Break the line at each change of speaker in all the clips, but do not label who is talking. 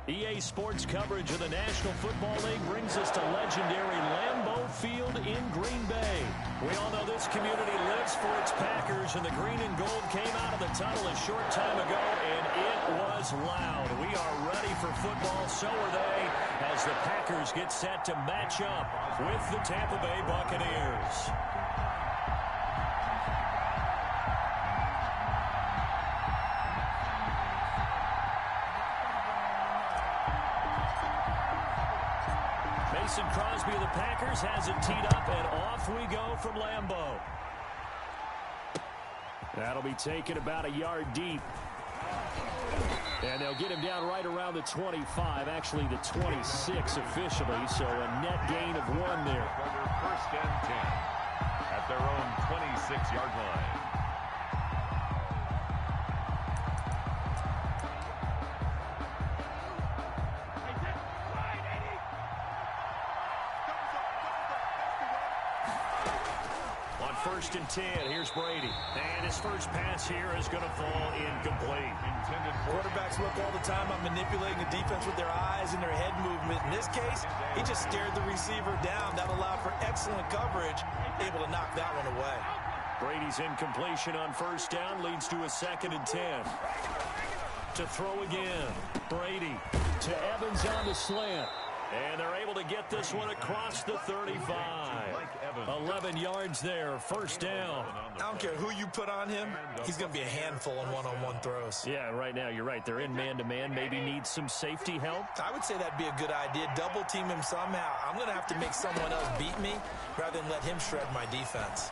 EA Sports coverage of the National Football League brings us to legendary Lambeau Field in Green Bay. We all know this community lives for its Packers, and the green and gold came out of the tunnel a short time ago, and it was loud. We are ready for football, so are they, as the Packers get set to match up with the Tampa Bay Buccaneers. Mason Crosby of the Packers has it teed up, and off we go from Lambeau. That'll be taken about a yard deep. And they'll get him down right around the 25, actually the 26 officially, so a net gain of 1 there.
First and 10 at their own 26-yard line.
First and 10, here's Brady. And his first pass here is going to fall incomplete.
Quarterbacks look all the time on manipulating the defense with their eyes and their head movement. In this case, he just stared the receiver down. That allowed for excellent coverage, able to knock that one away.
Brady's incompletion on first down leads to a 2nd and 10. To throw again. Brady to Evans on the slant. And they're able to get this one across the 35. 11 yards there, first down.
I don't care who you put on him, he's going to be a handful on one-on-one throws.
Yeah, right now, you're right. They're in man-to-man, maybe need some safety help.
I would say that'd be a good idea. Double team him somehow. I'm going to have to make someone else beat me rather than let him shred my defense.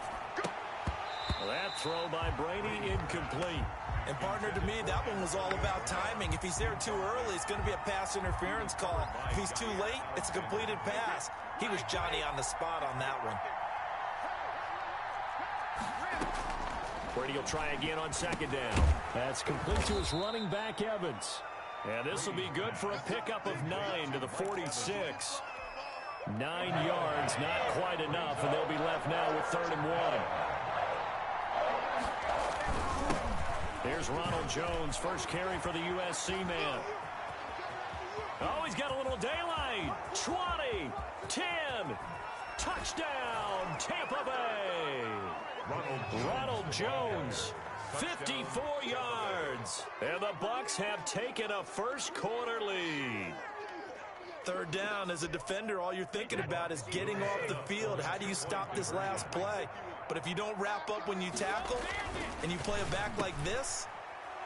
That throw by Brady incomplete.
And partner, to me, that one was all about timing. If he's there too early, it's going to be a pass interference call. If he's too late, it's a completed pass. He was Johnny on the spot on that one.
Brady will try again on 2nd down. That's complete to his running back, Evans. And this will be good for a pickup of 9 to the 46. 9 yards, not quite enough, and they'll be left now with 3rd and 1. Here's Ronald Jones, first carry for the USC man. Oh, he's got a little daylight. 20, 10, touchdown, Tampa Bay. Ronald Jones, 54 yards. And the Bucs have taken a first quarter lead.
3rd down, as a defender, all you're thinking about is getting off the field. How do you stop this last play? But if you don't wrap up when you tackle and you play it back like this,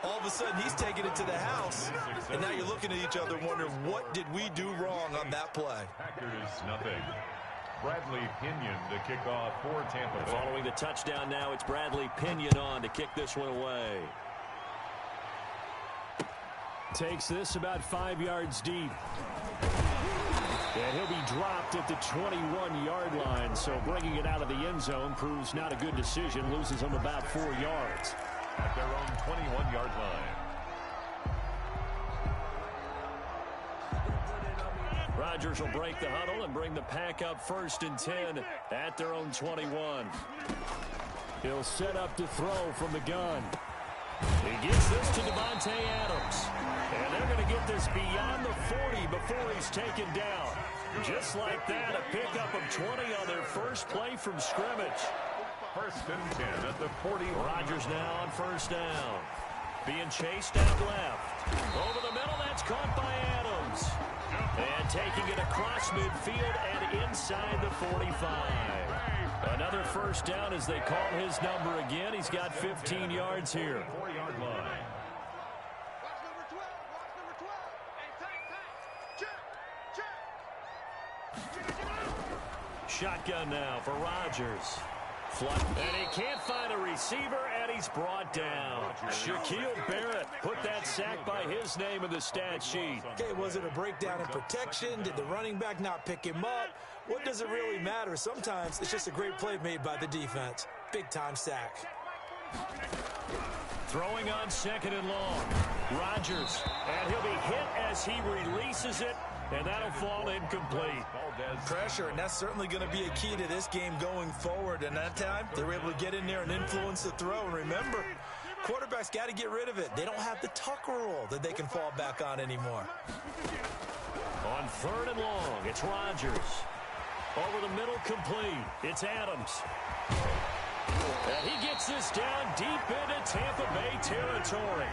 all of a sudden he's taking it to the house. And now you're looking at each other wondering, what did we do wrong on that play?
Packers nothing. Bradley Pinion to kick off for Tampa Bay.
Following the touchdown now, it's Bradley Pinion on to kick this one away. Takes this about 5 yards deep. And he'll be dropped at the 21-yard line, so bringing it out of the end zone proves not a good decision. Loses him about 4 yards.
At their own 21-yard line.
Rodgers will break the huddle and bring the pack up 1st and 10 at their own 21. He'll set up to throw from the gun. He gets this to Devontae Adams. And they're going to get this beyond the 40 before he's taken down. Just like that, a pickup of 20 on their first play from scrimmage.
1st and 10 at the 40.
Rodgers now on 1st down. Being chased out left. Over the middle, that's caught by Adams. And taking it across midfield and inside the 45. Another 1st down as they call his number again. He's got 15 yards here.
4-yard line.
Shotgun now for Rodgers. And he can't find a receiver, and he's brought down. Shaquille Barrett put that sack by his name in the stat sheet.
Okay, was it a breakdown in protection? Did the running back not pick him up? What does it really matter? Sometimes it's just a great play made by the defense. Big-time sack.
Throwing on 2nd and long. Rodgers, and he'll be hit as he releases it, and that'll fall incomplete.
Pressure, and that's certainly going to be a key to this game going forward. And that time, they were able to get in there and influence the throw. And remember, quarterbacks got to get rid of it. They don't have the tuck rule that they can fall back on anymore.
3rd and long. It's Rodgers. Over the middle, complete. It's Adams. And he gets this down deep into Tampa Bay territory.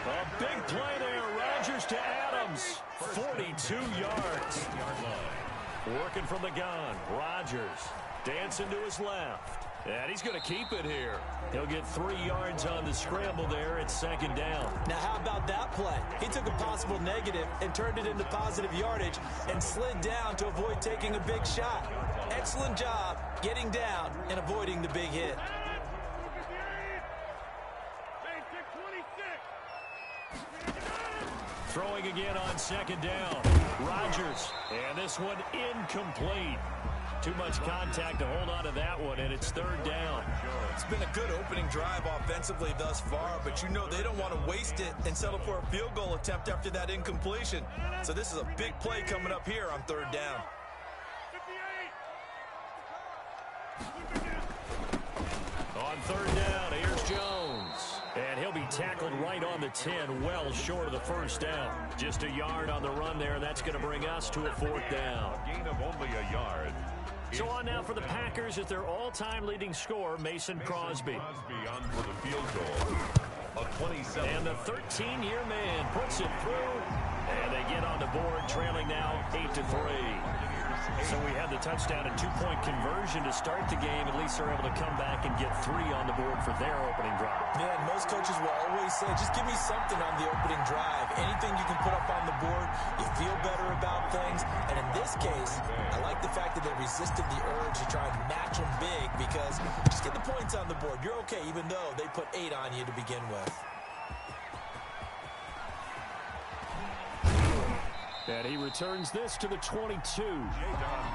A big play there. Rodgers to Adams. 42 yards. Working from the gun. Rodgers dancing to his left. And he's going to keep it here. He'll get 3 yards on the scramble there. It's 2nd down.
Now, how about that play? He took a possible negative and turned it into positive yardage and slid down to avoid taking a big shot. Excellent job getting down and avoiding the big hit.
Throwing again on 2nd down. Rodgers. And this one incomplete. Too much contact to hold on to that one, and it's 3rd down.
It's been a good opening drive offensively thus far, but you know they don't want to waste it and settle for a field goal attempt after that incompletion. So this is a big play coming up here on 3rd down.
On 3rd down, here's Jones. And he'll be tackled right on the 10, well short of the 1st down. Just a yard on the run there, and that's going to bring us to a 4th down.
A gain of only a yard.
So on now for the Packers is their all-time leading scorer, Mason Crosby.
Crosby on for the field goal. A 27.
And the 13-year man puts it through. And they get on the board, trailing now 8-3. So we had the touchdown and 2-point conversion to start the game. At least they're able to come back and get 3 on the board for their opening drive.
Yeah, and most coaches will always say, just give me something on the opening drive. Anything you can put up on the board, you feel better about things. And in this case, I like the fact that they resisted the urge to try and match them big because just get the points on the board. You're okay, even though they put 8 on you to begin with.
And he returns this to the 22.
Jadon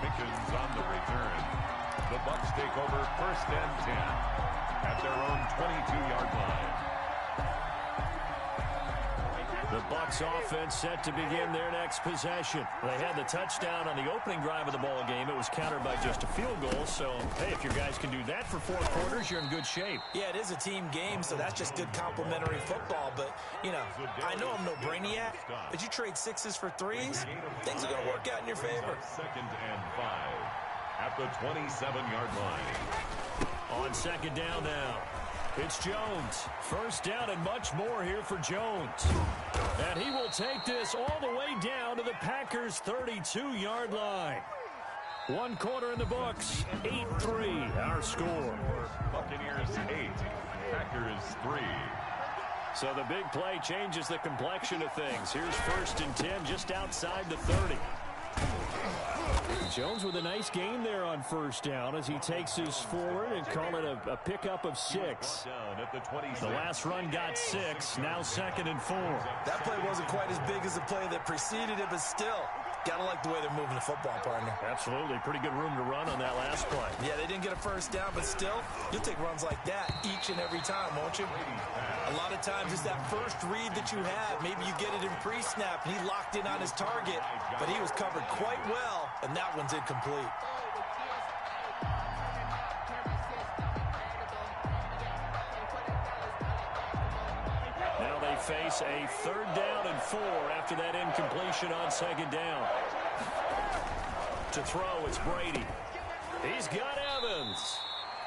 Mickens on the return. The Bucs take over 1st and 10 at their own 22-yard line.
The Bucs offense set to begin their next possession. They had the touchdown on the opening drive of the ball game. It was countered by just a field goal. So, hey, if your guys can do that for 4 quarters, you're in good shape.
Yeah, it is a team game, so that's just good complementary football. But, you know, I know I'm no brainiac, but you trade 6s for 3s, things are going to work out in your favor.
2nd and 5 at the 27-yard line.
On 2nd down now. It's Jones. 1st down and much more here for Jones. And he will take this all the way down to the Packers' 32-yard line. 1 quarter in the books. 8-3 our score.
Buccaneers 8, Packers 3.
So the big play changes the complexion of things. Here's 1st and 10 just outside the 30. Jones with a nice gain there on 1st down as he takes his forward and call it a pickup of 6. The last run got 6, now 2nd and 4.
That play wasn't quite as big as the play that preceded it, but still, gotta like the way they're moving the football, partner.
Absolutely, pretty good room to run on that last play.
Yeah, they didn't get a 1st down, but still, you'll take runs like that each and every time, won't you? A lot of times it's that first read that you have. Maybe you get it in pre-snap, and he locked in on his target, but he was covered quite well, and that one's incomplete.
Now they face a 3rd down and 4 after that incompletion on 2nd down. To throw, it's Brady. He's got Evans.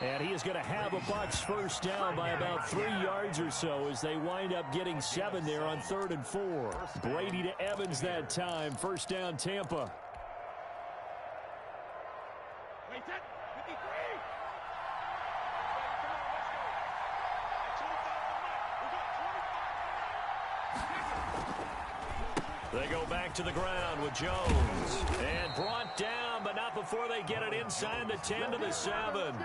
And he is going to have a Bucs 1st down by about 3 yards or so as they wind up getting 7 there on 3rd and 4. Brady to Evans that time. 1st down, Tampa. They go back to the ground with Jones. And brought down, but not before they get it inside the 10 to the 7.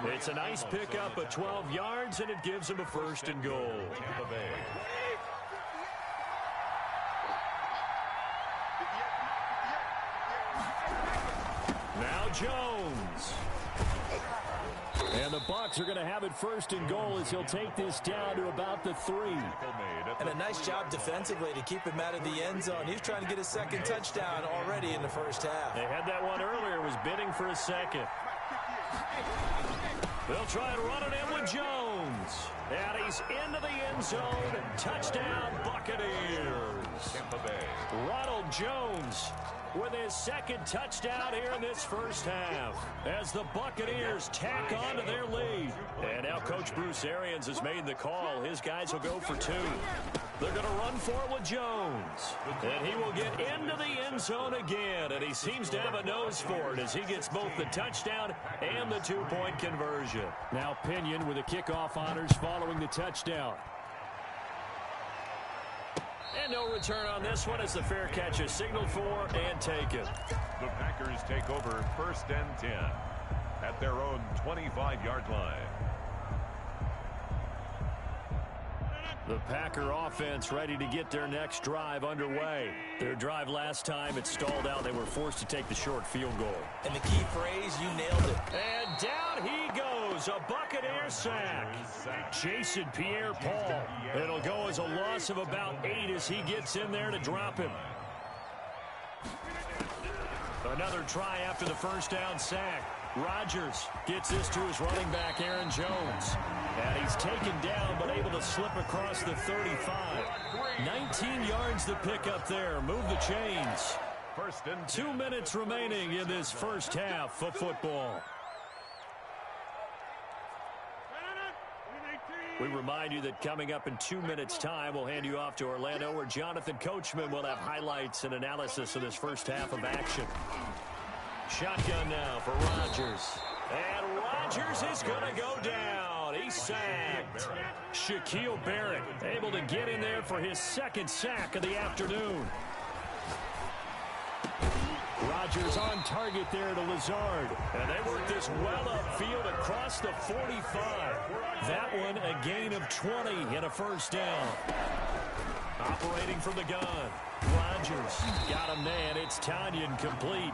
It's a nice pickup of 12 yards, and it gives them a 1st and goal. Now Jones. And the Bucs are going to have it 1st and goal as he'll take this down to about the 3.
And a nice job defensively to keep him out of the end zone. He was trying to get his 2nd touchdown already in the 1st half.
They had that one earlier, was bidding for a 2nd. They'll try and run it in with Jones. Jones. And he's into the end zone. Touchdown, Buccaneers.
Tampa Bay.
Ronald Jones with his second touchdown here in this first half as the Buccaneers tack on to their lead. And now Coach Bruce Arians has made the call. His guys will go for two. They're going to run for it with Jones. And he will get into the end zone again. And he seems to have a nose for it as he gets both the touchdown and the two-point conversion. Now Pinion with the kickoff honors following the touchdown. And no return on this one as the fair catch is signaled for and taken.
The Packers take over 1st and 10 at their own 25-yard line.
The Packer offense ready to get their next drive underway. Their drive last time, it stalled out. They were forced to take the short field goal.
And the key phrase, you nailed it.
And down he goes, a Buccaneer sack. Jason Pierre-Paul. It'll go as a loss of about 8 as he gets in there to drop him. Another try after the first down sack. Rodgers gets this to his running back, Aaron Jones. And he's taken down, but able to slip across the 35. 19 yards to pick up there. Move the chains. 2 minutes remaining in this first half of football. We remind you that coming up in 2 minutes' time, we'll hand you off to Orlando, where Jonathan Coachman will have highlights and analysis of this first half of action. Shotgun now for Rodgers. And Rodgers is going to go down. He's sacked. Shaquille Barrett able to get in there for his second sack of the afternoon. Rodgers on target there to Lazard. And they work this well upfield across the 45. That one a gain of 20 and a first down. Operating from the gun. Rodgers got him there, and it's Tanyan complete.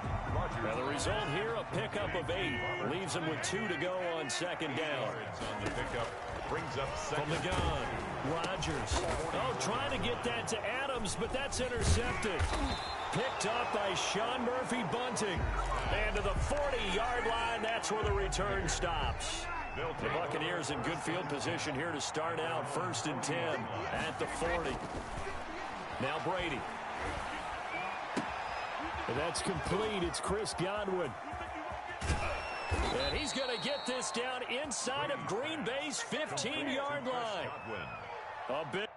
Now the result here, a pickup of 8. Leaves him with 2 to go on second down.
On the pickup, brings up
From the gun, Rodgers. Oh, trying to get that to Adams, but that's intercepted. Picked up by Sean Murphy-Bunting. And to the 40-yard line, that's where the return stops. The Buccaneers in good field position here to start out 1st and 10 at the 40. Now Brady. And that's complete. It's Chris Godwin. And he's going to get this down inside of Green Bay's 15-yard line. A bit.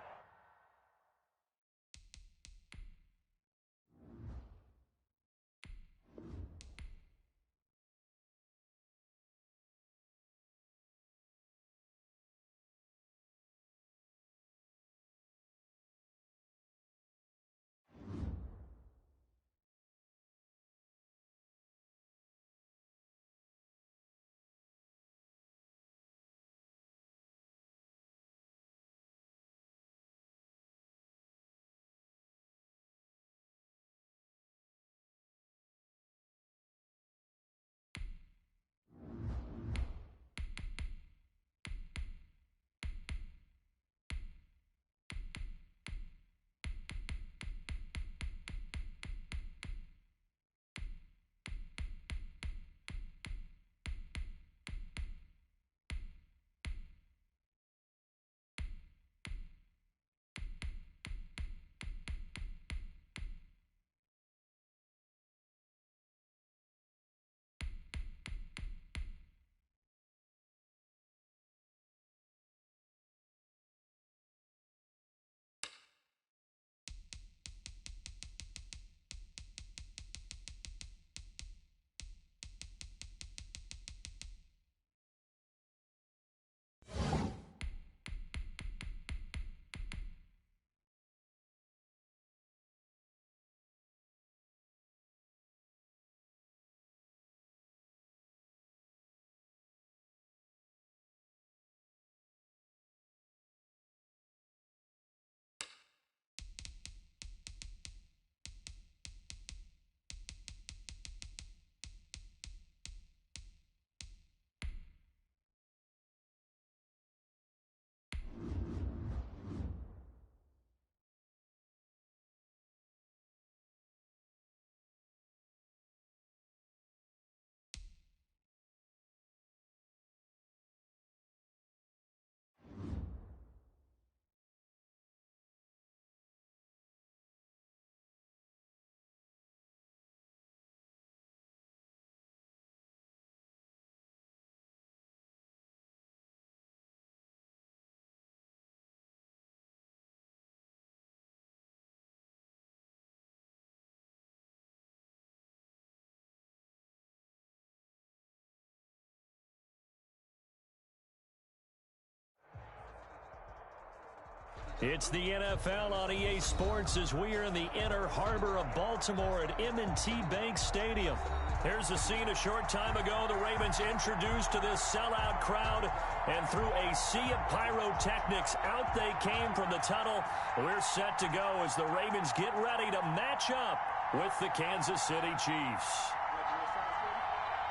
It's the NFL on EA Sports as we are in the inner harbor of Baltimore at M&T Bank Stadium. Here's the scene a short time ago. The Ravens introduced to this sellout crowd, and through a sea of pyrotechnics, out they came from the tunnel. We're set to go as the Ravens get ready to match up with the Kansas City Chiefs.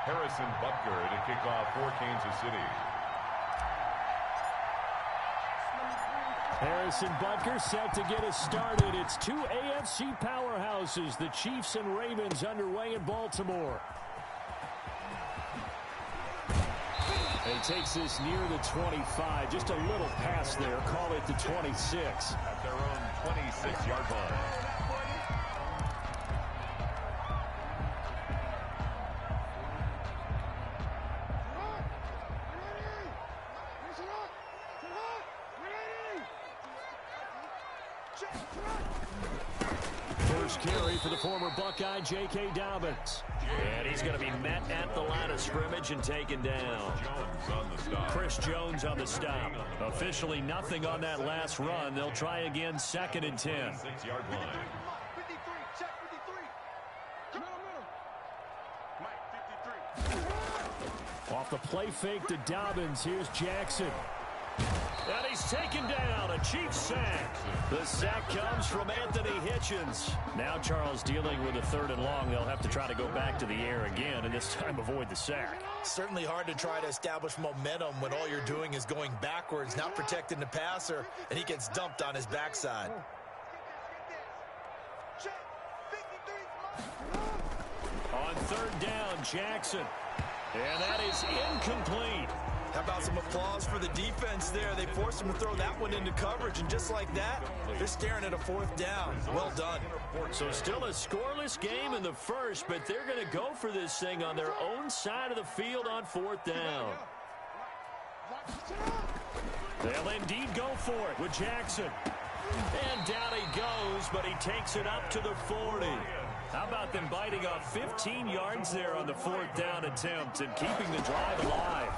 Harrison Butker to kick off for Kansas City.
Harrison Butker set to get us started. It's two AFC powerhouses, the Chiefs and Ravens, underway in Baltimore. He takes this near the 25, just a little pass there. Call it the 26.
At their own 26-yard line.
First carry for the former Buckeye, J.K. Dobbins. And he's going to be met at the line of scrimmage and taken down.
Jones on the stop.
Chris Jones on the stop. Officially nothing on that last run. They'll try again, 2nd and 10.
6-yard line.
Off the play fake to Dobbins, here's Jackson. And he's taken down, a Chiefs sack. The sack comes from Anthony Hitchens. Now Charles dealing with a 3rd and long. They'll have to try to go back to the air again, and this time avoid the sack.
Certainly hard to try to establish momentum when all you're doing is going backwards, not protecting the passer, and he gets dumped on his backside.
On 3rd down, Jackson. And that is incomplete.
How about some applause for the defense there? They forced him to throw that one into coverage, and just like that, they're staring at a 4th down. Well done.
So still a scoreless game in the first, but they're going to go for this thing on their own side of the field on 4th down. They'll indeed go for it with Jackson. And down he goes, but he takes it up to the 40. How about them biting off 15 yards there on the 4th down attempt and keeping the drive alive?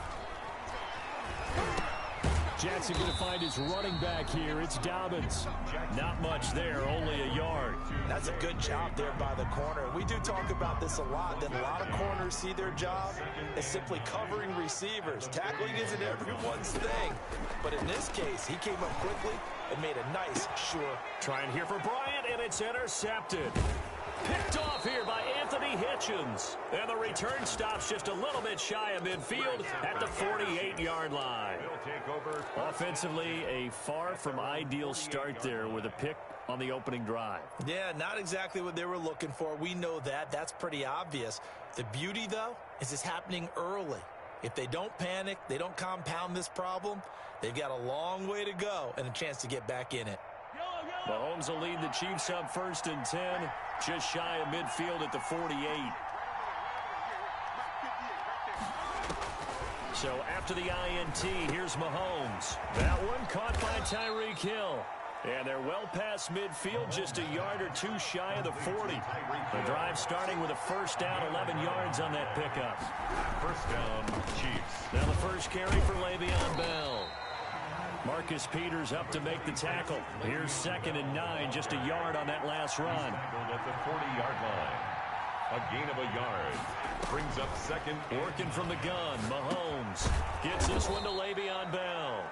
Jackson going to find his running back here. It's Dobbins. Not much there, only a yard.
That's a good job there by the corner. We do talk about this a lot, that a lot of corners see their job as simply covering receivers. Tackling isn't everyone's thing. But in this case, he came up quickly and made a nice, sure.
Trying here for Bryant, and it's intercepted. Picked off here by Anthony Hitchens. And the return stops just a little bit shy of midfield at the 48-yard line. Offensively, a far from ideal start there with a pick on the opening drive.
Yeah, not exactly what they were looking for. We know that. That's pretty obvious. The beauty, though, is it's happening early. If they don't panic, they don't compound this problem, they've got a long way to go and a chance to get back in it.
Mahomes will lead the Chiefs up 1st and 10, just shy of midfield at the 48. So after the INT, here's Mahomes. That one caught by Tyreek Hill. And they're well past midfield, just a yard or two shy of the 40. The drive starting with a 1st down, 11 yards on that pickup.
1st down, Chiefs.
Now the first carry for Le'Veon Bell. Marcus Peters up to make the tackle. Here's 2nd and 9, just a yard on that last run.
At the 40-yard line. A gain of a yard. Brings up 2nd.
Working from the gun, Mahomes gets this one to Le'Veon Bell.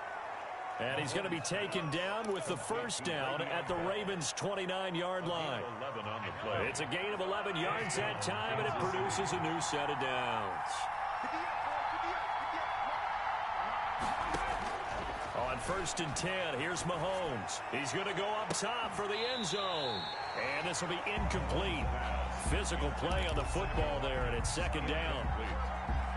And he's going to be taken down with the 1st down at the Ravens' 29-yard line.
11 on the play.
It's a gain of 11 yards that time, and it produces a new set of downs. On 1st and 10, here's Mahomes. He's going to go up top for the end zone. And this will be incomplete. Physical play on the football there, and it's 2nd down.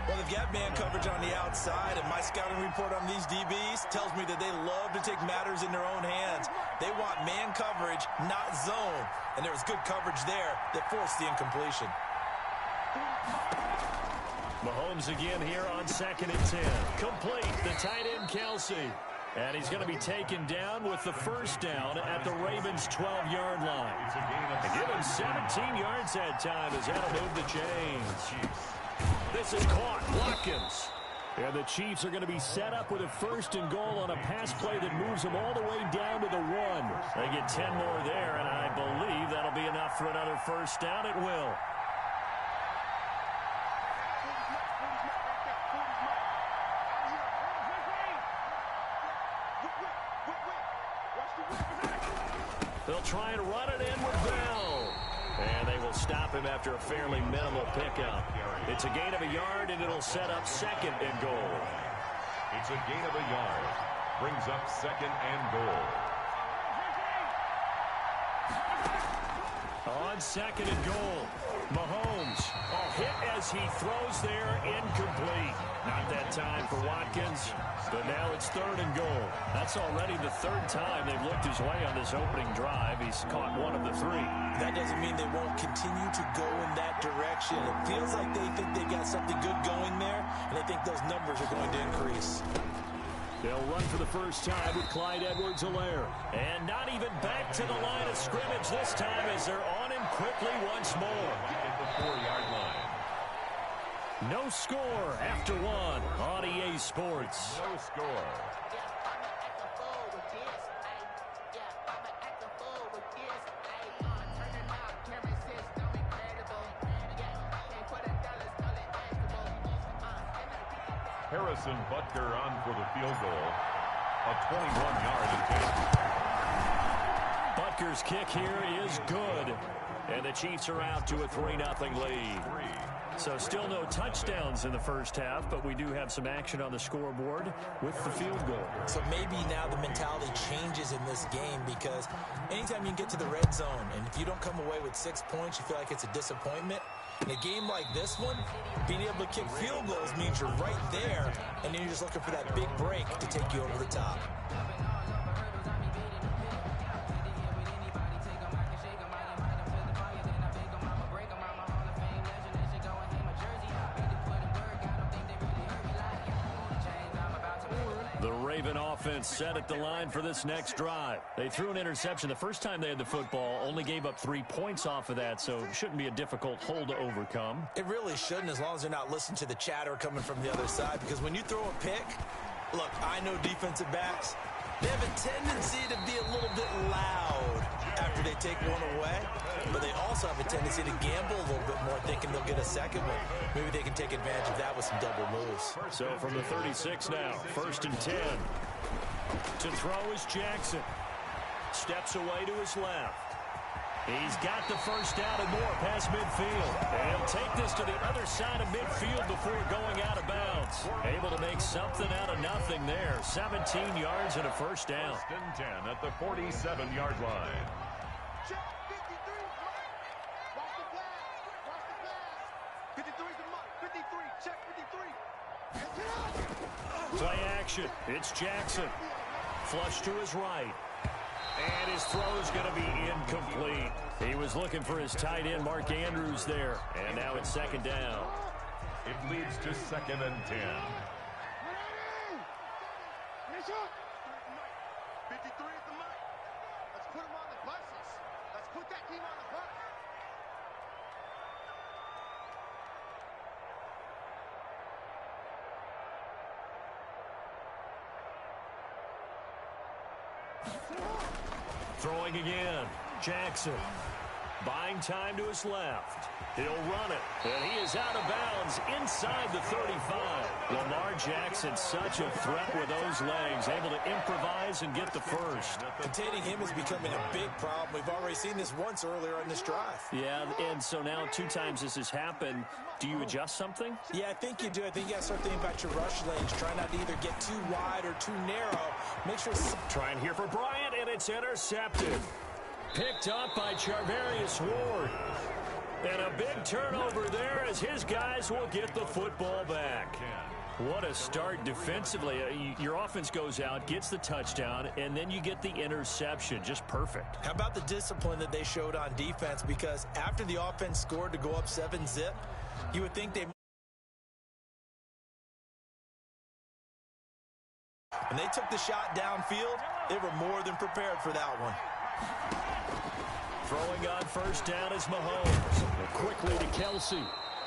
Well, they've got man coverage on the outside, and my scouting report on these DBs tells me that they love to take matters in their own hands. They want man coverage, not zone. And there was good coverage there that forced the incompletion.
Mahomes again here on 2nd and 10. Complete, the tight end Kelsey. And he's going to be taken down with the 1st down at the Ravens' 12-yard line. And give him 17 yards that time as that'll move the chains. This is caught. Watkins. And the Chiefs are going to be set up with a 1st and goal on a pass play that moves them all the way down to the 1. They get 10 more there, and I believe that'll be enough for another 1st down. It will. They'll try and run it in with Bell. And they will stop him after a fairly minimal pickup. It's a gain of a yard, and it'll set up 2nd and goal.
It's a gain of a yard. Brings up 2nd and goal.
On 2nd and goal, Mahomes. Hit as he throws there, incomplete. Not that time for Watkins, but now it's 3rd and goal. That's already the 3rd time they've looked his way on this opening drive. He's caught 1 of the 3.
That doesn't mean they won't continue to go in that direction. It feels like they think they got something good going there, and they think those numbers are going to increase.
They'll run for the first time with Clyde Edwards-Helaire. And not even back to the line of scrimmage this time as they're on him quickly once more.
At the 4-yard line.
No score after 1 on EA Sports.
No score. Harrison Butker on for the field goal. A 21-yard attempt.
Butker's kick here is good. And the Chiefs are out to a 3-0 lead. So still no touchdowns in the first half, but we do have some action on the scoreboard with the field goal.
So maybe now the mentality changes in this game, because anytime you can get to the red zone, and if you don't come away with 6 points, you feel like it's a disappointment. In a game like this one, being able to kick field goals means you're right there, and then you're just looking for that big break to take you over the top.
The Raven offense set at the line for this next drive. They threw an interception the first time they had the football, only gave up 3 points off of that, so it shouldn't be a difficult hole to overcome.
It really shouldn't, as long as they're not listening to the chatter coming from the other side, because when you throw a pick, look, I know defensive backs, they have a tendency to be a little bit loud after they take one away, but they also have a tendency to gamble a little bit more, thinking they'll get a second one. Maybe they can take advantage of that with some double moves.
So from the 36 now, 1st and 10. To throw is Jackson. Steps away to his left. He's got the first down and more past midfield. And he'll take this to the other side of midfield before going out of bounds. Able to make something out of nothing there. 17 yards and a first down.
1st and 10 at the 47-yard line.
Check 53, watch the pass, 53's the mark, 53, check 53.
Play action. It's Jackson. Flush to his right. And his throw is going to be incomplete. He was looking for his tight end, Mark Andrews, there. And now it's 2nd down.
It leads to 2nd and 10.
53 is the mark. Let's put him on the buses. Let's put that team on the bus.
Throwing again. Jackson. Buying time to his left. He'll run it. And he is out of bounds inside the 35. Lamar Jackson, such a threat with those legs. Able to improvise and get the first.
Containing him is becoming a big problem. We've already seen this once earlier on this drive.
Yeah, and so now 2 times this has happened. Do you adjust something?
Yeah, I think you do. I think you got to start thinking about your rush lanes. Try not to either get too wide or too narrow. Make sure...
Trying here for Bryant, and it's intercepted. Picked up by Charvarius Ward. And a big turnover there as his guys will get the football back. What a start defensively. Your offense goes out, gets the touchdown, and then you get the interception. Just perfect.
How about the discipline that they showed on defense? Because after the offense scored to go up 7-zip, you would think they... When they took the shot downfield, they were more than prepared for that one.
Throwing on first down is Mahomes. Quickly to Kelsey.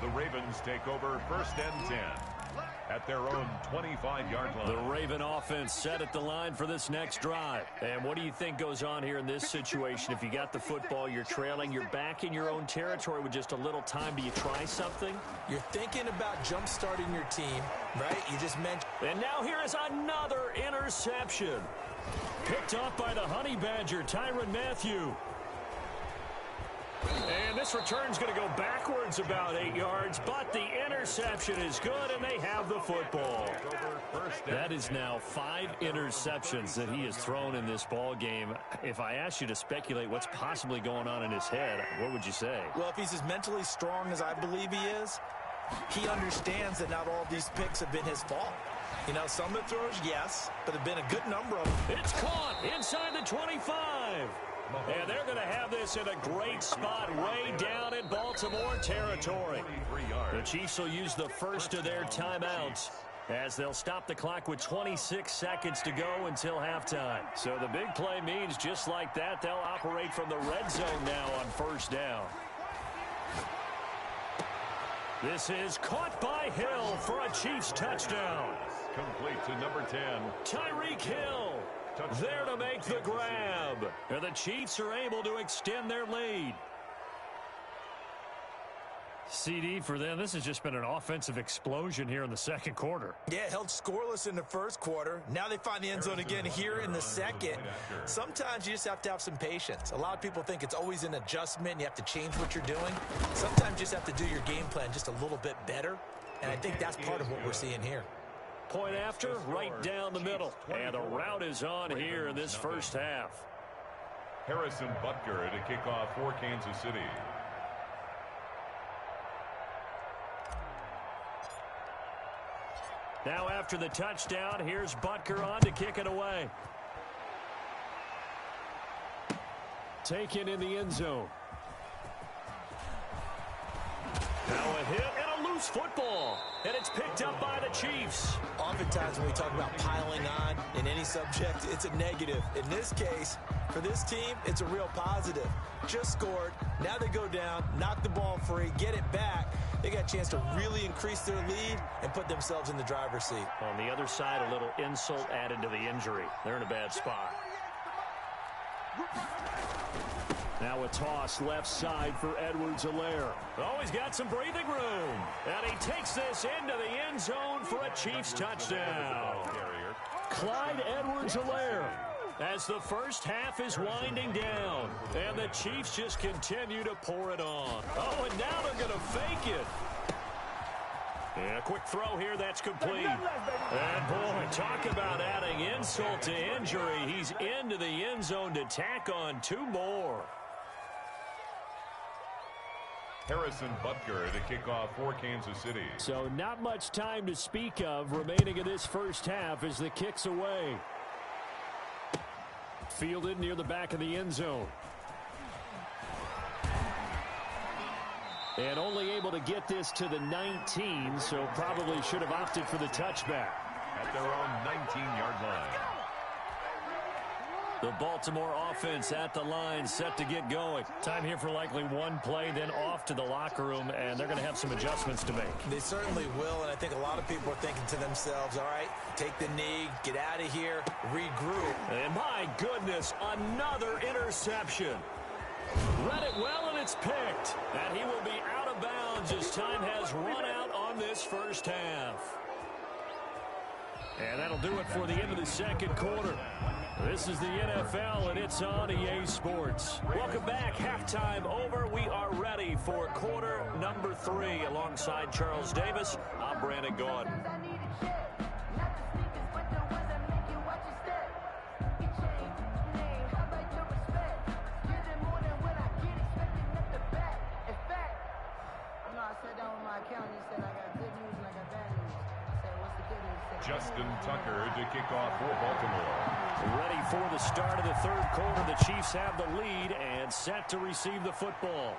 The Ravens take over 1st and 10 at their own 25-yard line.
The Raven offense set at the line for this next drive. And what do you think goes on here in this situation? If you got the football, you're trailing, you're back in your own territory with just a little time. Do you try something?
You're thinking about jump-starting your team, right? You just mentioned.
And now here is another interception. Picked off by the Honey Badger, TRY-ME410's. And this return's going to go backwards about 8 yards, but the interception is good, and they have the football. That is now 5 interceptions that he has thrown in this ball game. If I asked you to speculate what's possibly going on in his head, what would you say?
Well, if he's as mentally strong as I believe he is, he understands that not all of these picks have been his fault. You know, some of the throws, yes, but there have been a good number of them.
It's caught inside the 25. And they're going to have this in a great spot way down in Baltimore territory. The Chiefs will use the first of their timeouts as they'll stop the clock with 26 seconds to go until halftime. So the big play means just like that, they'll operate from the red zone now on 1st down. This is caught by Hill for a Chiefs touchdown.
Complete to number 10.
Tyreek Hill there to make the grab. And the Chiefs are able to extend their lead. CD for them, this has just been an offensive explosion here in the second quarter.
Yeah, held scoreless in the first quarter. Now they find the end zone again here in the second. Sometimes you just have to have some patience. A lot of people think it's always an adjustment. You have to change what you're doing. Sometimes you just have to do your game plan just a little bit better. And I think that's part of what we're seeing here.
Point after, right down the middle. And the route is on here in this first half.
Harrison Butker to kick off for Kansas City.
Now after the touchdown, here's Butker on to kick it away. Taken in the end zone. Now a hit and a loose football. And it's picked up by the Chiefs.
Oftentimes when we talk about piling on in any subject, it's a negative. In this case, for this team, it's a real positive. Just scored. Now they go down, knock the ball free, get it back. They got a chance to really increase their lead and put themselves in the driver's seat.
On the other side, a little insult added to the injury. They're in a bad spot. Now a toss left side for Edwards-Helaire. Oh, he's got some breathing room. And he takes this into the end zone for a Chiefs touchdown. Clyde Edwards-Helaire as the first half is winding down. And the Chiefs just continue to pour it on. Oh, and now they're going to fake it. And a quick throw here, that's complete. And boy, talk about adding insult to injury. He's into the end zone to tack on 2 more.
Harrison Butker to kick off for Kansas City.
So not much time to speak of remaining in this first half as the kick's away. Fielded near the back of the end zone. And only able to get this to the 19, so probably should have opted for the touchback.
At their own 19-yard line.
The Baltimore offense at the line, set to get going. Time here for likely one play, then off to the locker room, and they're going to have some adjustments to make.
They certainly will, and I think a lot of people are thinking to themselves, all right, take the knee, get out of here, regroup.
And my goodness, another interception. Read it well, and it's picked. And he will be out of bounds as time has run out on this first half. And that'll do it for the end of the second quarter. This is the NFL, and it's on EA Sports. Welcome back. Halftime over. We are ready for quarter number 3. Alongside Charles Davis, I'm Brandon Gaudin.
Justin Tucker to kick off for Baltimore.
Ready for the start of the third quarter. The Chiefs have the lead and set to receive the football.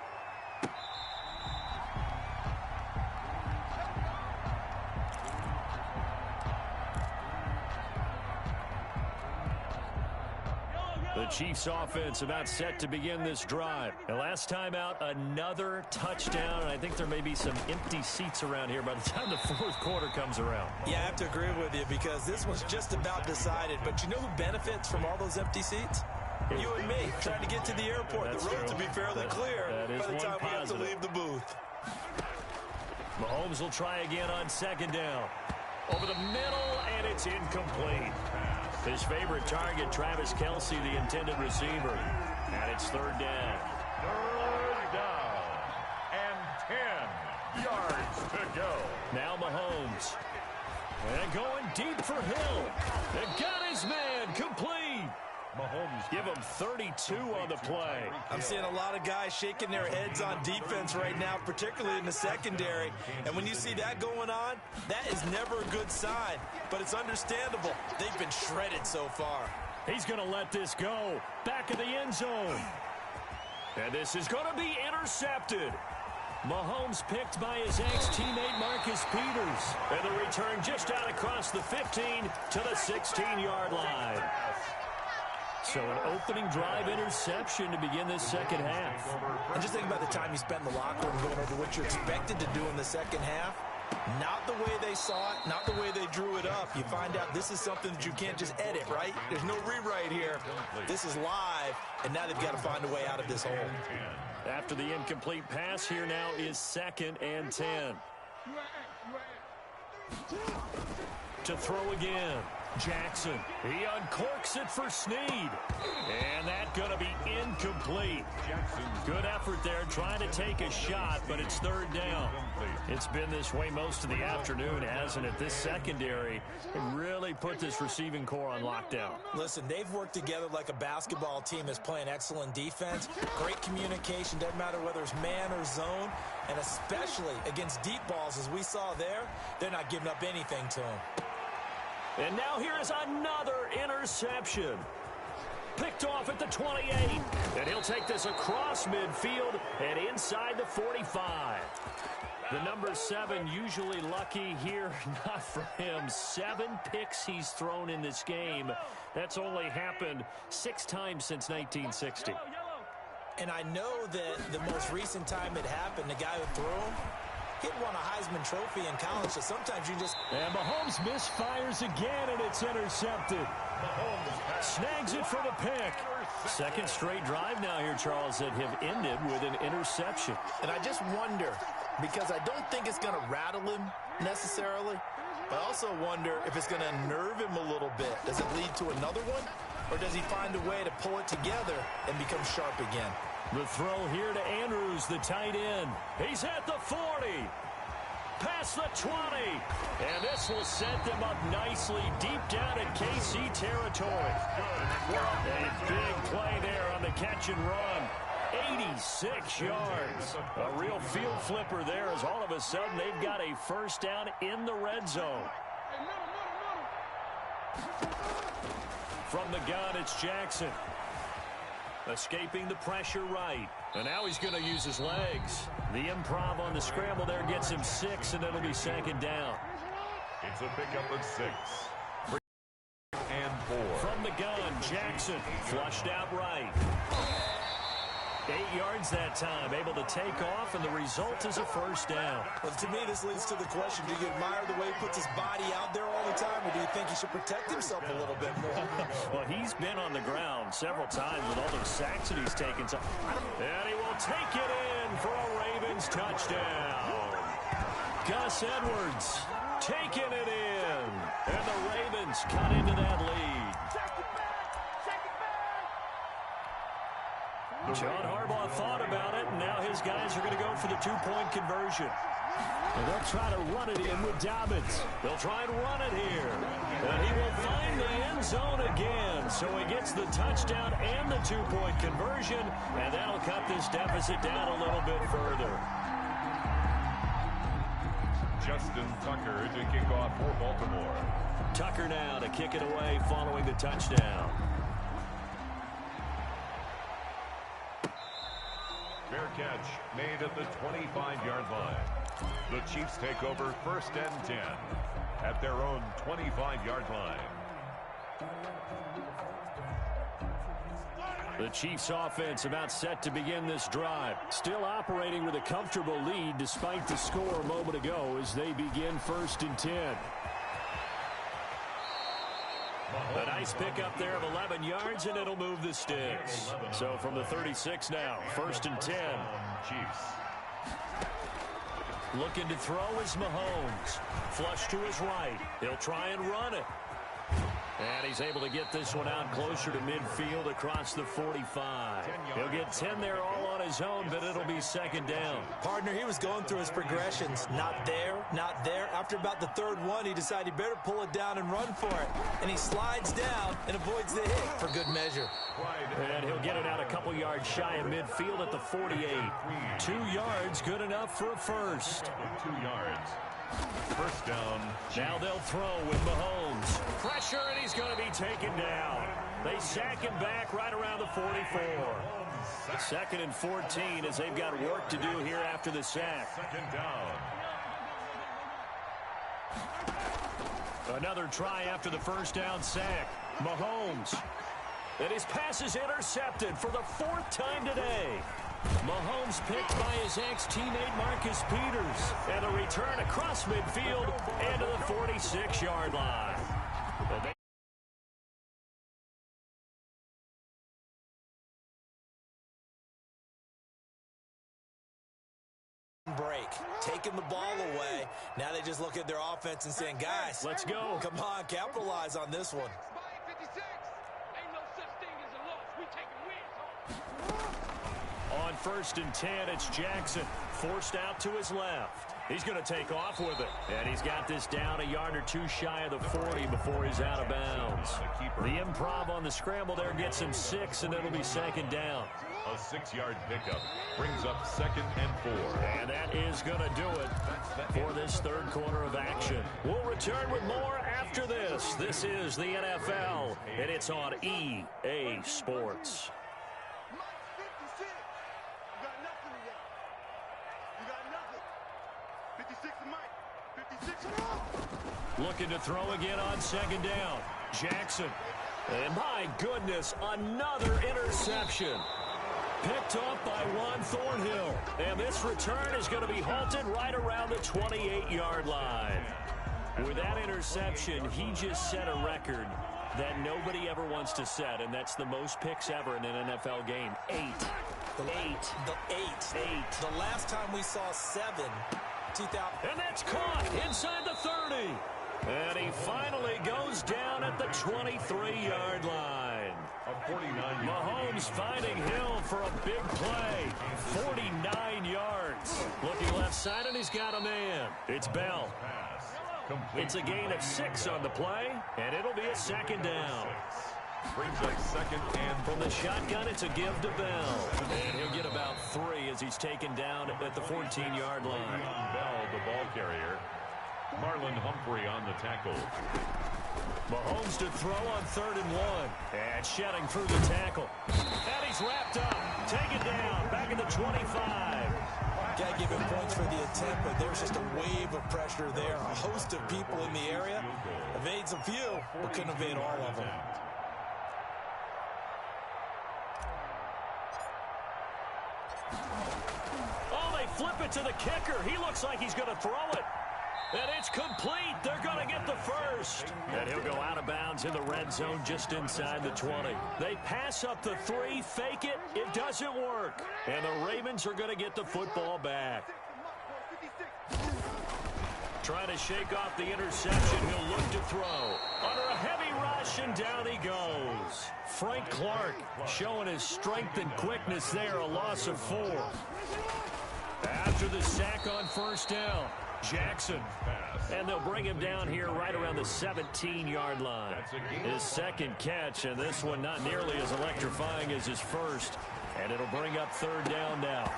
The Chiefs offense about set to begin this drive. The last time out, another touchdown, and I think there may be some empty seats around here by the time the fourth quarter comes around.
Yeah, I have to agree with you because this was just about decided. But you know who benefits from all those empty seats? You and me, trying to get to the airport.
That's
the road
true.
to be fairly clear
that
by the time we have to
positive.
leave the booth.
Mahomes will try again on second down. Over the middle, and it's incomplete. His favorite target, Travis Kelce, the intended receiver. And it's third down.
Third down and 10 yards to go.
Now Mahomes. And going deep for Hill. And got his man complete.
Mahomes
Give him 32 on the play.
I'm seeing a lot of guys shaking their heads on defense right now, particularly in the secondary. And when you see that going on, that is never a good sign. But it's understandable. They've been shredded so far.
He's going to let this go. Back of the end zone. And this is going to be intercepted. Mahomes picked by his ex-teammate Marcus Peters. And the return just out across the 15 to the 16-yard line. So an opening drive interception to begin this second half.
And just think about the time you spent in the locker room going over what you're expected to do in the second half. Not the way they saw it, not the way they drew it up. You find out this is something that you can't just edit, right? There's no rewrite here. This is live, and now they've got to find a way out of this hole.
After the incomplete pass, here now is 2nd and 10. To throw again. Jackson. He uncorks it for Snead. And that's going to be incomplete. Good effort there trying to take a shot, but it's third down. It's been this way most of the afternoon, hasn't it? This secondary really put this receiving core on lockdown.
Listen, they've worked together like a basketball team that's playing excellent defense. Great communication, doesn't matter whether it's man or zone. And especially against deep balls, as we saw there, they're not giving up anything to them.
And now here is another interception. Picked off at the 28. And he'll take this across midfield and inside the 45. The number 7 usually lucky here. Not for him. 7 picks he's thrown in this game. That's only happened 6 times since 1960.
And I know that the most recent time it happened, the guy who threw him, he won a Heisman Trophy in college, so sometimes you just...
And Mahomes misfires again, and it's intercepted. Snags it for the pick. Second straight drive now here, Charles, that have ended with an interception.
And I just wonder, because I don't think it's going to rattle him necessarily, but I also wonder if it's going to unnerve him a little bit. Does it lead to another one, or does he find a way to pull it together and become sharp again?
The throw here to Andrews, the tight end. He's at the 40. Past the 20. And this will set them up nicely deep down in KC territory. A big play there on the catch and run. 86 yards. A real field flipper there as all of a sudden they've got a first down in the red zone. From the gun, it's Jackson. Escaping the pressure right. And now he's going to use his legs. The improv on the scramble there gets him 6, and it'll be second down.
It's a pickup of 6. And 4.
From the gun, Jackson flushed out right. 8 yards that time, able to take off, and the result is a first down.
Well, to me, this leads to the question, do you admire the way he puts his body out there all the time, or do you think he should protect himself a little bit more?
Well, he's been on the ground several times with all those sacks that he's taken. And he will take it in for a Ravens touchdown. Gus Edwards taking it in. And the Ravens cut into that lead. John Harbaugh thought about it, and now his guys are going to go for the 2-point conversion. And they'll try to run it in with Dobbins. They'll try and run it here. And he will find the end zone again. So he gets the touchdown and the 2-point conversion, and that'll cut this deficit down a little bit further.
Justin Tucker to kick off for Baltimore.
Tucker now to kick it away following the touchdown.
Fair catch made at the 25-yard line. The Chiefs take over 1st and 10 at their own 25-yard line.
The Chiefs offense about set to begin this drive. Still operating with a comfortable lead despite the score a moment ago as they begin 1st and 10. A nice pickup there of 11 yards, and it'll move the sticks. So from the 36 now, 1st and 10.
Chiefs.
Looking to throw is Mahomes. Flush to his right. He'll try and run it. And he's able to get this one out closer to midfield across the 45. He'll get 10 there all on his own, but it'll be 2nd down.
Partner, he was going through his progressions. Not there, not there. After about the 3rd one, he decided he better pull it down and run for it. And he slides down and avoids the hit for good measure.
And he'll get it out a couple yards shy of midfield at the 48. 2 yards, good enough for a first.
2 yards. 1st down.
Now they'll throw with Mahomes. Pressure, and he's going to be taken down. They sack him back right around the 44. 2nd and 14 as they've got work to do here after the sack.
2nd down.
Another try after the 1st down sack. Mahomes. And his pass is intercepted for the 4th time today. Mahomes picked by his ex-teammate Marcus Peters. And a return across midfield and to the 46-yard line.
Break, taking the ball away. Now they just look at their offense and saying, guys,
let's go.
Come on, capitalize on this one.
On 1st and 10, it's Jackson. Forced out to his left. He's going to take off with it. And he's got this down a yard or 2 shy of the 40 before he's out of bounds. The improv on the scramble there gets him 6, and it'll be 2nd down.
A 6-yard pickup brings up 2nd and 4.
And that is going to do it for this 3rd quarter of action. We'll return with more after this. This is the NFL, and it's on EA Sports. Looking to throw again on 2nd down. Jackson. And my goodness, another interception. Picked off by Juan Thornhill. And this return is going to be halted right around the 28-yard line. With that interception, he just set a record that nobody ever wants to set, and that's the most picks ever in an NFL game. 8.
The last time we saw 7, 2000.
And that's caught inside the 30. And he finally goes down at the 23-yard line. Mahomes finding Hill for a big play. 49 yards. Looking left side, and he's got a man. It's Bell. It's a gain of 6 on the play, and it'll be a 2nd down.
Brings up 2nd and
from the shotgun, it's a give to Bell. And he'll get about 3 as he's taken down at the 14-yard line.
Bell, the ball carrier. Marlon Humphrey on the tackle.
Mahomes to throw on 3rd and 1. And shedding through the tackle. And he's wrapped up. Taken down. Back at the 25.
Got to give him points for the attempt, but there's just a wave of pressure there. A host of people in the area. Evades a few, but couldn't evade all of them.
Oh, they flip it to the kicker. He looks like he's going to throw it. And it's complete. They're going to get the first. And he'll go out of bounds in the red zone just inside the 20. They pass up the 3, fake it. It doesn't work. And the Ravens are going to get the football back. Trying to shake off the interception. He'll look to throw. Under a heavy rush, and down he goes. Frank Clark showing his strength and quickness there. A loss of 4. After the sack on 1st down. Jackson, and they'll bring him down here right around the 17-yard line. His 2nd catch, and this one not nearly as electrifying as his first. And it'll bring up 3rd down now.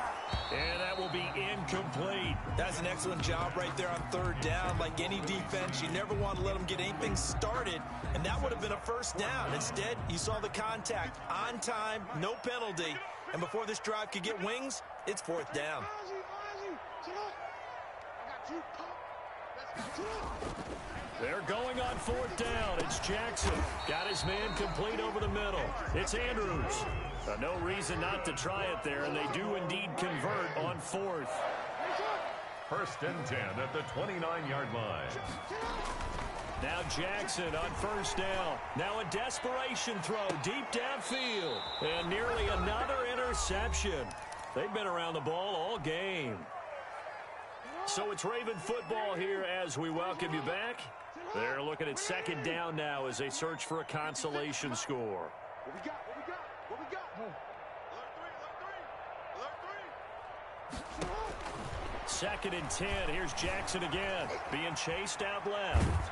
And that will be incomplete.
That's an excellent job right there on 3rd down. Like any defense, you never want to let them get anything started, and that would have been a 1st down. Instead, you saw the contact on time, no penalty, and before this drive could get wings, it's 4th down.
Let's
They're going on 4th down. It's Jackson. Got his man complete over the middle. It's Andrews. No reason not to try it there, and they do indeed convert on 4th.
1st and 10 at the 29-yard line.
Now Jackson on 1st down. Now a desperation throw deep downfield. And nearly another interception. They've been around the ball all game. So it's Raven football here as we welcome you back. They're looking at 2nd down now as they search for a consolation score.
What we got? What we got? What we got? Alert 3.
2nd and 10. Here's Jackson again. Being chased out left.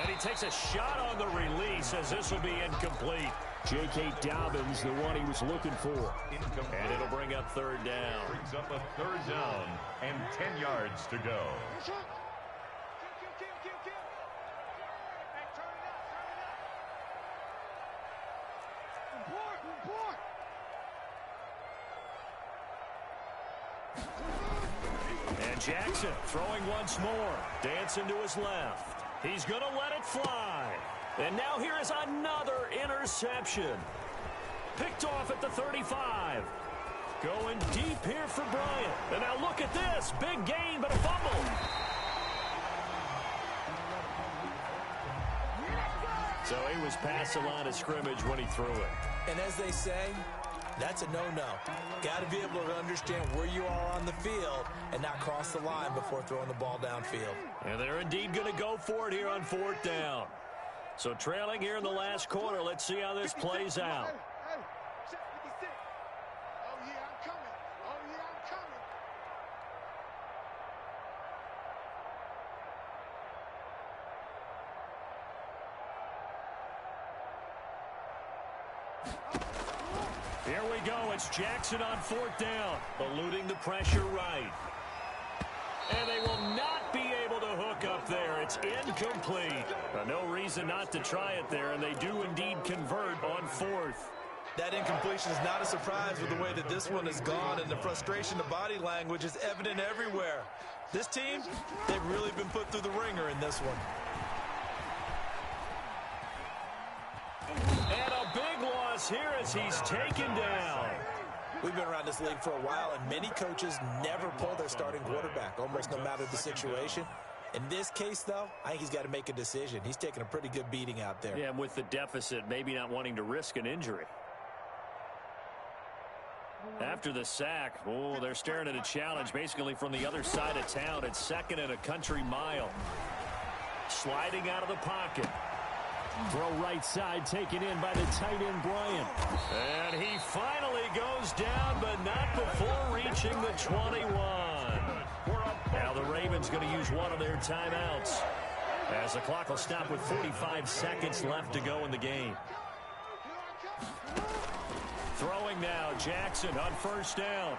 And he takes a shot on the release as this will be incomplete. J.K. Dobbins, the one he was looking for.
Incomplete.
And it'll bring up 3rd down.
Brings up a 3rd down and 10 yards to go.
Kill. Hey, turn it up. Report.
And Jackson throwing once more. Dancing to his left. He's going to let it fly. And now here is another interception. Picked off at the 35. Going deep here for Bryant. And now look at this. Big gain, but a fumble. So he was past the line of scrimmage when he threw it.
And as they say, that's a no-no. Got to be able to understand where you are on the field and not cross the line before throwing the ball downfield.
And they're indeed going to go for it here on 4th down. So trailing here in the last quarter. Let's see how this plays out.
Hey, check 56. Oh, yeah, I'm coming.
Here we go. It's Jackson on 4th down. Eluding the pressure right. And they will not be able to hook up there. It's incomplete. No reason not to try it there, and they do indeed convert on 4th.
That incompletion is not a surprise with the way that this one has gone, and the frustration, the body language is evident everywhere. This team, they've really been put through the ringer in this one.
And a big loss here as he's taken down.
We've been around this league for a while, and many coaches never pull their starting quarterback, almost no matter the situation. In this case, though, I think he's got to make a decision. He's taking a pretty good beating out there.
Yeah, and with the deficit, maybe not wanting to risk an injury. After the sack, they're staring at a challenge basically from the other side of town. It's 2nd and a country mile. Sliding out of the pocket. Throw right side taken in by the tight end Bryant. And he finally goes down, but not before reaching the 21. Now the Ravens going to use one of their timeouts as the clock will stop with 45 seconds left to go in the game. Throwing now, Jackson on 1st down.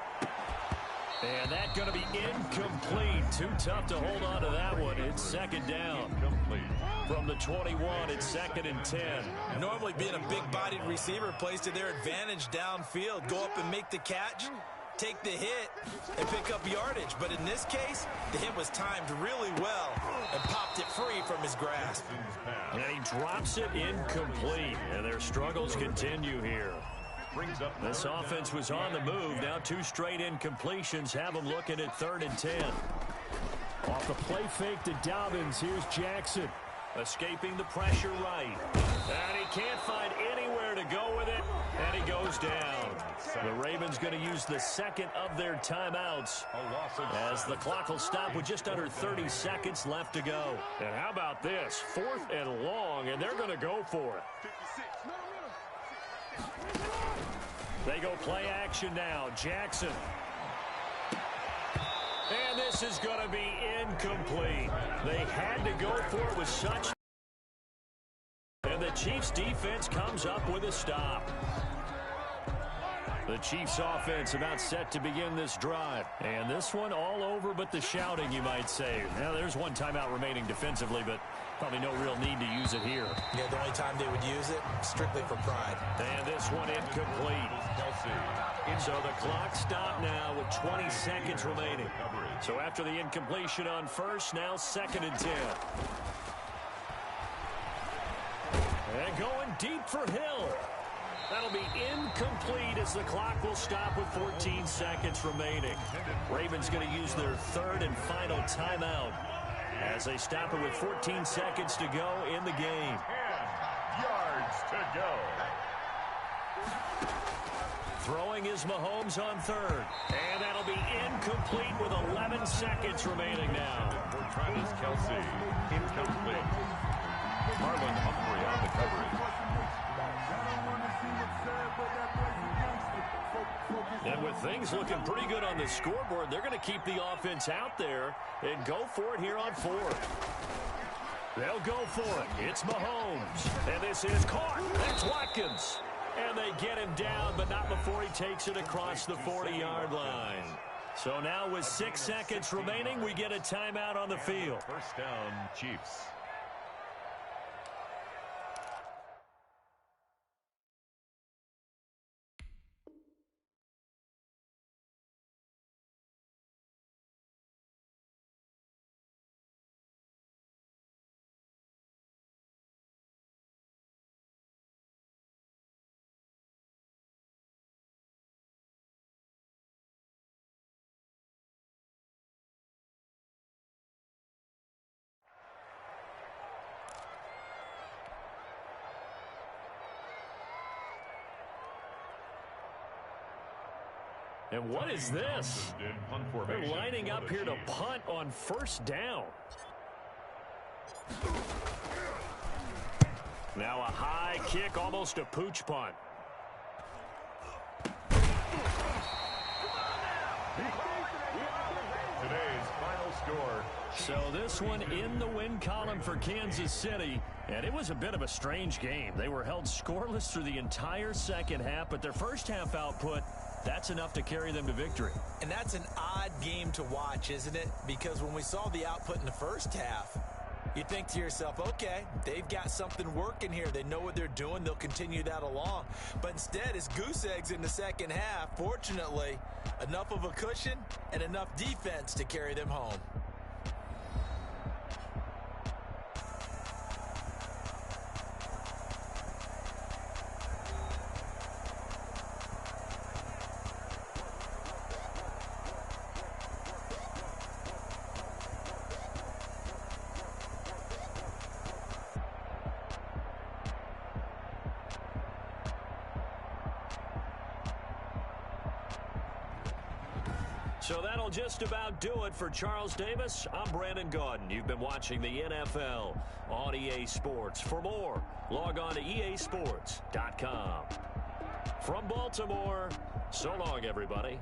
And that's going to be incomplete. Too tough to hold on to that one. It's 2nd down.
Complete.
From the 21, it's 2nd and 10.
Normally being a big-bodied receiver plays to their advantage downfield. Go up and make the catch, take the hit, and pick up yardage. But in this case, the hit was timed really well and popped it free from his grasp.
And he drops it incomplete. And their struggles continue here. This offense was on the move. Now 2 straight incompletions have them looking at 3rd and 10. Off the play fake to Dobbins. Here's Jackson. Escaping the pressure right. And he can't find anywhere to go with it. And he goes down. The Ravens going to use the 2nd of their timeouts as the clock will stop with just under 30 seconds left to go. And how about this? 4th and long, and they're going to go for it. They go play action now. Jackson. And this is going to be incomplete. They had to go for it with such. And the Chiefs defense comes up with a stop. The Chiefs offense about set to begin this drive. And this one all over but the shouting, you might say. Now there's one timeout remaining defensively, but probably no real need to use it here.
Yeah, the only time they would use it, strictly for pride.
And this one incomplete.
Kelsey.
So the clock stopped now with 20 seconds remaining. So after the incompletion on first, now 2nd and 10. And going deep for Hill. That'll be incomplete as the clock will stop with 14 seconds remaining. Ravens going to use their 3rd and final timeout as they stop it with 14 seconds to go in the game.
10 yards to go.
Throwing is Mahomes on 3rd. And that'll be incomplete with 11 seconds remaining now.
For Travis Kelce, incomplete. Marlon Humphrey on the coverage.
And with things looking pretty good on the scoreboard, they're going to keep the offense out there and go for it here on 4th. They'll go for it. It's Mahomes. And this is caught. That's Watkins. And they get him down, but not before he takes it across the 40-yard line. So now with 6 seconds remaining, we get a timeout on the field.
First down, Chiefs.
And what is this? They're lining up here to punt on 1st down. Now a high kick, almost a pooch punt.
Today's final score.
So this one in the win column for Kansas City, and it was a bit of a strange game. They were held scoreless through the entire second half, but their first half output, that's enough to carry them to victory.
And that's an odd game to watch, isn't it? Because when we saw the output in the first half, you think to yourself, okay, they've got something working here. They know what they're doing. They'll continue that along. But instead, it's goose eggs in the second half. Fortunately, enough of a cushion and enough defense to carry them home.
So that'll just about do it for Charles Davis. I'm Brandon Gaudin. You've been watching the NFL on EA Sports. For more, log on to easports.com. From Baltimore, so long, everybody.